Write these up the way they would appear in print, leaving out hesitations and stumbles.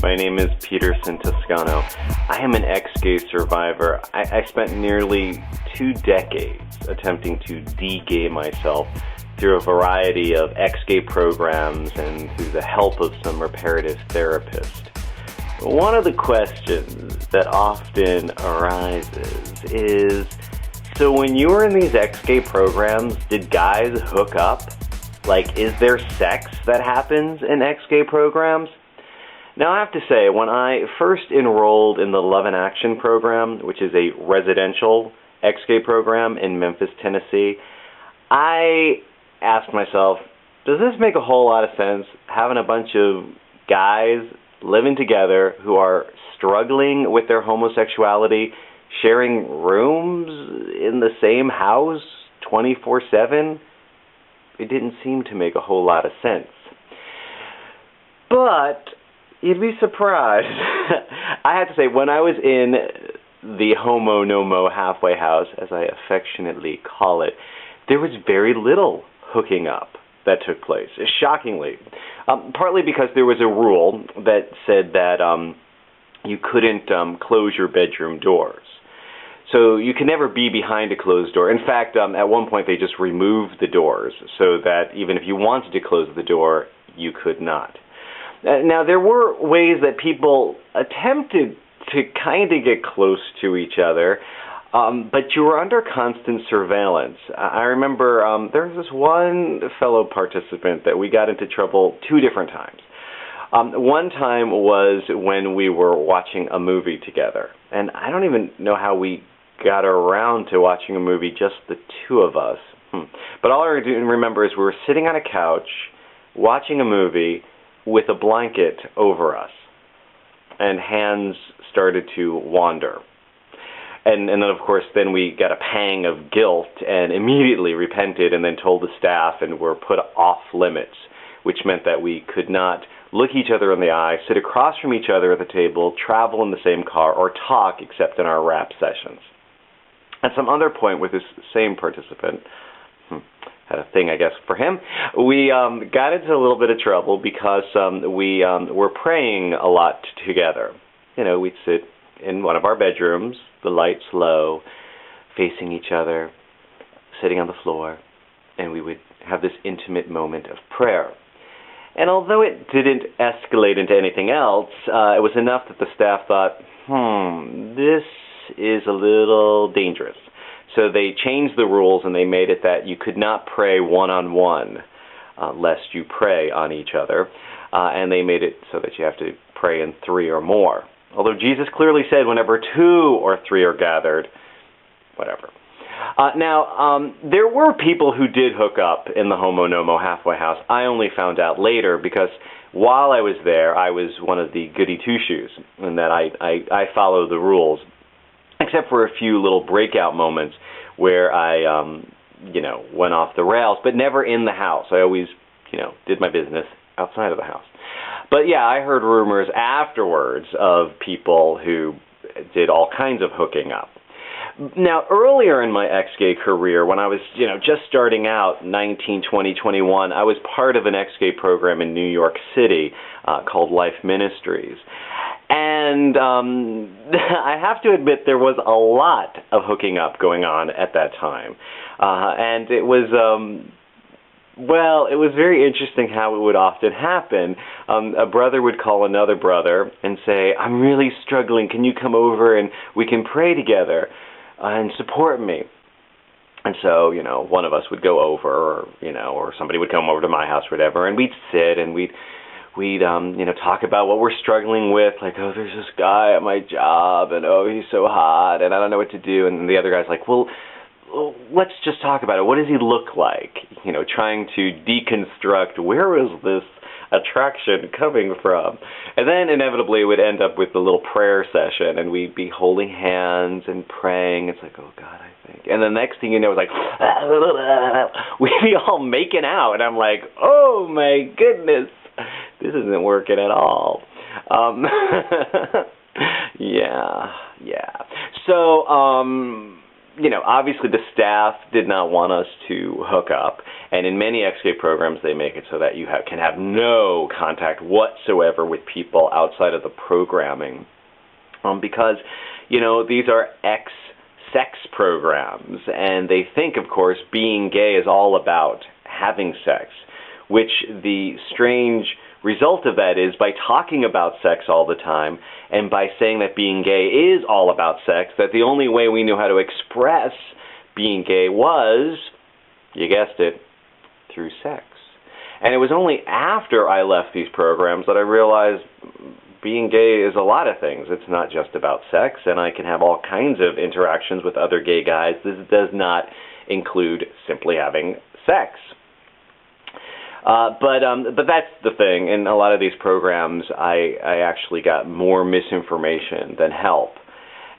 My name is Peterson, Toscano. I am an ex-gay survivor. I spent nearly 2 decades attempting to de-gay myself through a variety of ex-gay programs and through the help of some reparative therapists. One of the questions that often arises is, so when you were in these ex-gay programs, did guys hook up? Like, is there sex that happens in ex-gay programs? Now, I have to say, when I first enrolled in the Love in Action program, which is a residential ex-gay program in Memphis, Tennessee, I asked myself, does this make a whole lot of sense, having a bunch of guys living together who are struggling with their homosexuality, sharing rooms in the same house 24/7? It didn't seem to make a whole lot of sense. But you'd be surprised. I have to say, when I was in the homo nomo halfway house, as I affectionately call it, there was very little hooking up that took place, shockingly. Partly because there was a rule that said that you couldn't close your bedroom doors. So you can never be behind a closed door. In fact, at one point they just removed the doors so that even if you wanted to close the door, you could not. Now, there were ways that people attempted to kind of get close to each other, but you were under constant surveillance. I remember there was this one fellow participant that we got into trouble 2 different times. One time was when we were watching a movie together, and I don't even know how we got around to watching a movie, just the 2 of us. But all I remember is we were sitting on a couch watching a movie with a blanket over us, and hands started to wander. And then, of course, then we got a pang of guilt and immediately repented and then told the staff and were put off limits, which meant that we could not look each other in the eye, sit across from each other at the table, travel in the same car, or talk except in our rap sessions. At some other point with this same participant, had a thing, I guess, for him, we got into a little bit of trouble because we were praying a lot together. You know, we'd sit in one of our bedrooms, the lights low, facing each other, sitting on the floor, and we would have this intimate moment of prayer. And although it didn't escalate into anything else, it was enough that the staff thought, this is a little dangerous. So they changed the rules and they made it that you could not pray one-on-one lest you pray on each other. And they made it so that you have to pray in 3 or more. Although Jesus clearly said whenever 2 or 3 are gathered, whatever. Now, there were people who did hook up in the Homo Nomo halfway house. I only found out later because while I was there, I was one of the goody two-shoes, in that I followed the rules, except for a few little breakout moments where I, went off the rails, but never in the house. I always, did my business outside of the house. But yeah, I heard rumors afterwards of people who did all kinds of hooking up. Now, earlier in my ex-gay career, when I was, just starting out, 19, 20, 21, I was part of an ex-gay program in New York City called Life Ministries. And I have to admit there was a lot of hooking up going on at that time. And it was, it was very interesting how it would often happen. A brother would call another brother and say, I'm really struggling. Can you come over and we can pray together and support me? And so, one of us would go over, or somebody would come over to my house or whatever, and we'd sit and we'd talk about what we're struggling with, like, oh, there's this guy at my job, and oh, he's so hot, and I don't know what to do. And the other guy's like, well, let's just talk about it. What does he look like? Trying to deconstruct, where is this attraction coming from? And then inevitably it would end up with a little prayer session, and we'd be holding hands and praying. It's like, oh, God, I think. And the next thing you know, it's like, we'd be all making out, and I'm like, oh, my goodness. This isn't working at all. Yeah. So, obviously the staff did not want us to hook up, and in many XK programs they make it so that you can have no contact whatsoever with people outside of the programming, because these are sex programs, and they think, of course, being gay is all about having sex, which the strange result of that is, by talking about sex all the time and by saying that being gay is all about sex, that the only way we knew how to express being gay was, you guessed it, through sex. And it was only after I left these programs that I realized being gay is a lot of things. It's not just about sex, and I can have all kinds of interactions with other gay guys. This does not include simply having sex. But that's the thing. In a lot of these programs, I actually got more misinformation than help.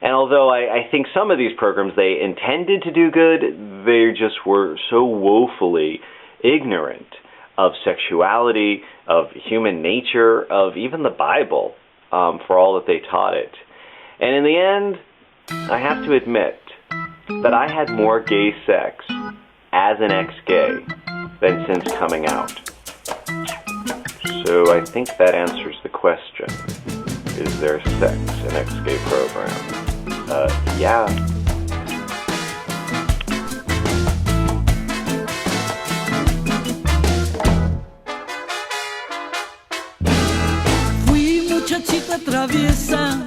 And although I think some of these programs, they intended to do good, they just were so woefully ignorant of sexuality, of human nature, of even the Bible, for all that they taught it. And in the end, I have to admit that I had more gay sex as an ex-gay than since coming out. So I think that answers the question. Is there sex in ex-gay programs? Yeah. Fui muchachita traviesa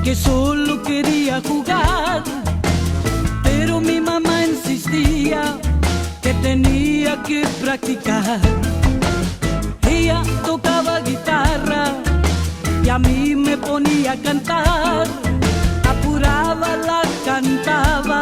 que solo quería jugar, pero mi mamá insistía que tenía que practicar. Ella tocaba guitarra y a mí me ponía a cantar, apuraba, la cantaba